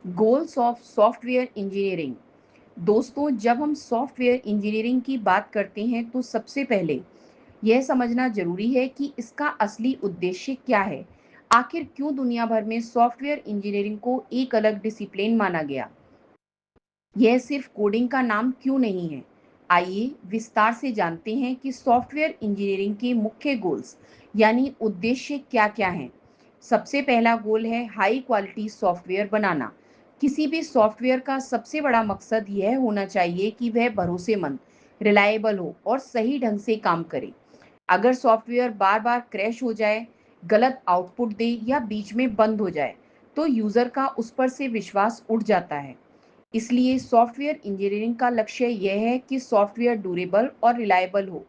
Goals of software engineering. दोस्तों, जब हम सॉफ्टवेयर इंजीनियरिंग की बात करते हैं तो सबसे पहले यह समझना जरूरी है कि इसका असली उद्देश्य क्या है। आखिर क्यों दुनिया भर में सॉफ्टवेयर इंजीनियरिंग को एक अलग डिसिप्लिन माना गया? यह सिर्फ कोडिंग का नाम क्यों नहीं है? आइए विस्तार से जानते हैं कि सॉफ्टवेयर इंजीनियरिंग के मुख्य गोल्स यानी उद्देश्य क्या-क्या हैं। सबसे पहला गोल है हाई क्वालिटी सॉफ्टवेयर बनाना। किसी भी सॉफ्टवेयर का सबसे बड़ा मकसद यह होना चाहिए कि वह भरोसेमंद, रिलायबल हो और सही ढंग से काम करे। अगर सॉफ्टवेयर बार-बार क्रैश हो जाए, गलत आउटपुट दे या बीच में बंद हो जाए, तो यूजर का उस पर से विश्वास उठ जाता है। इसलिए सॉफ्टवेयर इंजीनियरिंग का लक्ष्य यह है कि सॉफ्टवेयर ड्यूरेबल और रिलायबल हो।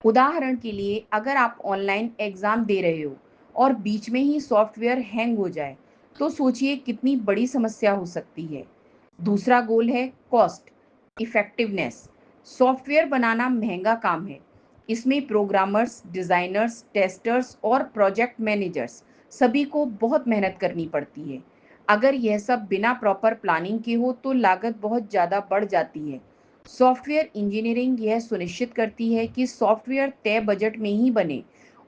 उदाहरण के लिए, अगर आप ऑनलाइन एग्जाम दे रहे हो और बीच में ही सॉफ्टवेयर हैंग हो जाए, तो सोचिए कितनी बड़ी समस्या हो सकती है। दूसरा गोल है कॉस्ट इफेक्टिवनेस। सॉफ्टवेयर बनाना महंगा काम है। इसमें प्रोग्रामर्स, डिजाइनर्स, टेस्टर्स और प्रोजेक्ट मैनेजर्स सभी को बहुत मेहनत करनी पड़ती है। अगर यह सब बिना प्रॉपर प्लानिंग के हो तो लागत बहुत ज़्यादा बढ़ जाती है। सॉफ्टवेयर इंजीनियरिंग यह सुनिश्चित करती है कि सॉफ्टवेयर तय बजट में ही बने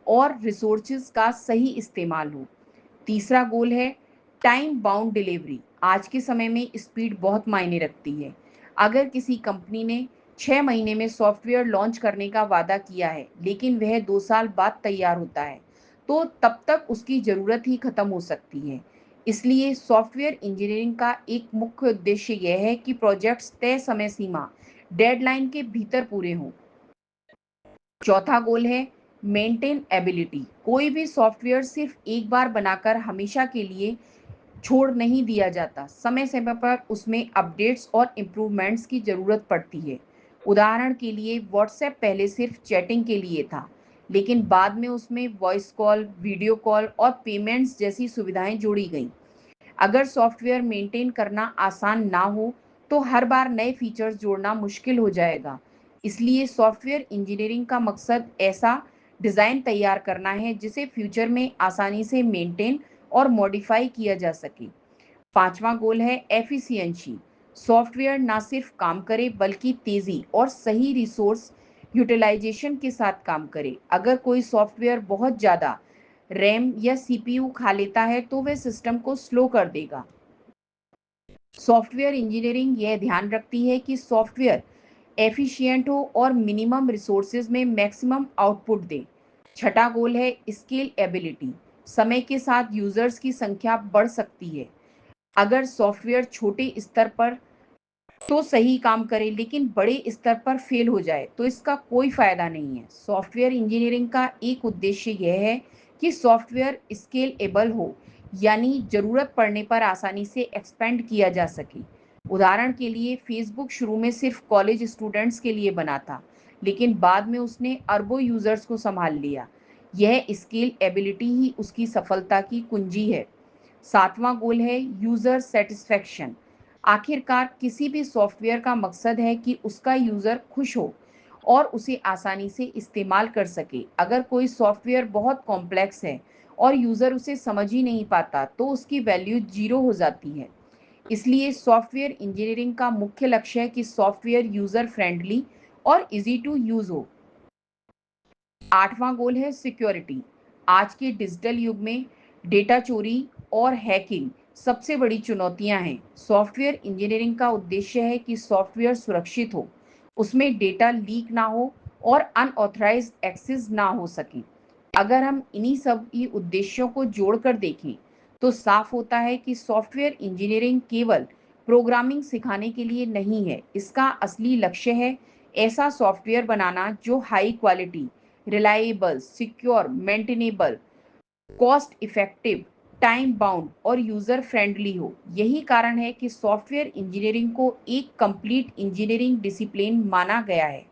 और रिसोर्सेज का सही इस्तेमाल हो। तीसरा गोल है टाइम बाउंड डिलीवरी। आज के समय में स्पीड बहुत मायने रखती है। अगर किसी कंपनी ने 6 महीने में सॉफ्टवेयर लॉन्च करने का वादा किया है लेकिन वह 2 साल बाद तैयार होता है, तो तब तक उसकी ज़रूरत ही खत्म हो सकती है। इसलिए सॉफ्टवेयर इंजीनियरिंग का एक मुख्य उद्देश्य यह है कि प्रोजेक्ट्स तय समय सीमा डेडलाइन के भीतर पूरे हों। चौथा गोल है मेंटेन एबिलिटी। कोई भी सॉफ्टवेयर सिर्फ एक बार बनाकर हमेशा के लिए छोड़ नहीं दिया जाता। समय समय पर उसमें अपडेट्स और इम्प्रूवमेंट्स की ज़रूरत पड़ती है। उदाहरण के लिए, व्हाट्सएप पहले सिर्फ चैटिंग के लिए था, लेकिन बाद में उसमें वॉइस कॉल, वीडियो कॉल और पेमेंट्स जैसी सुविधाएं जोड़ी गईं। अगर सॉफ्टवेयर मेंटेन करना आसान ना हो, तो हर बार नए फीचर्स जोड़ना मुश्किल हो जाएगा। इसलिए सॉफ्टवेयर इंजीनियरिंग का मकसद ऐसा डिज़ाइन तैयार करना है जिसे फ्यूचर में आसानी से मेंटेन और मॉडिफाई किया जा सके। पांचवा गोल है एफिशिएंसी। सॉफ्टवेयर ना सिर्फ काम करे बल्कि तेजी और सही रिसोर्स यूटिलाइजेशन के साथ काम करे। अगर कोई सॉफ्टवेयर बहुत ज़्यादा रैम या सीपीयू खा लेता है तो वह सिस्टम को स्लो कर देगा। सॉफ्टवेयर इंजीनियरिंग यह ध्यान रखती है कि सॉफ्टवेयर एफिशिएंट हो और मिनिमम रिसोर्सेज में मैक्सिमम आउटपुट दे। छठा गोल है स्केल एबिलिटी। समय के साथ यूजर्स की संख्या बढ़ सकती है। अगर सॉफ्टवेयर छोटे स्तर पर तो सही काम करे लेकिन बड़े स्तर पर फेल हो जाए तो इसका कोई फायदा नहीं है। सॉफ्टवेयर इंजीनियरिंग का एक उद्देश्य यह है कि सॉफ्टवेयर स्केलेबल हो, यानी जरूरत पड़ने पर आसानी से एक्सपेंड किया जा सके। उदाहरण के लिए, फेसबुक शुरू में सिर्फ कॉलेज स्टूडेंट्स के लिए बना था, लेकिन बाद में उसने अरबों यूजर्स को संभाल लिया। यह स्केल एबिलिटी ही उसकी सफलता की कुंजी है। सातवां गोल है यूजर सेटिस्फेक्शन। आखिरकार किसी भी सॉफ्टवेयर का मकसद है कि उसका यूजर खुश हो और उसे आसानी से इस्तेमाल कर सके। अगर कोई सॉफ्टवेयर बहुत कॉम्प्लेक्स है और यूजर उसे समझ ही नहीं पाता तो उसकी वैल्यू जीरो हो जाती है। इसलिए सॉफ्टवेयर इंजीनियरिंग का मुख्य लक्ष्य है कि सॉफ्टवेयर यूजर फ्रेंडली और इजी टू यूज हो। आठवां गोल है सिक्योरिटी। आज के डिजिटल युग में डेटा चोरी और हैकिंग सबसे बड़ी चुनौतियां हैं। सॉफ्टवेयर इंजीनियरिंग का उद्देश्य है कि सॉफ्टवेयर सुरक्षित हो, उसमें डेटा लीक ना हो और अनऑथराइज्ड एक्सेस ना हो सके। अगर हम इन्हीं सब ही उद्देश्यों को जोड़कर देखें तो साफ होता है कि सॉफ्टवेयर इंजीनियरिंग केवल प्रोग्रामिंग सिखाने के लिए नहीं है। इसका असली लक्ष्य है ऐसा सॉफ्टवेयर बनाना जो high quality, reliable, secure, maintainable, cost effective, time bound और यूजर फ्रेंडली हो। यही कारण है कि सॉफ्टवेयर इंजीनियरिंग को एक कंप्लीट इंजीनियरिंग डिसिप्लिन माना गया है।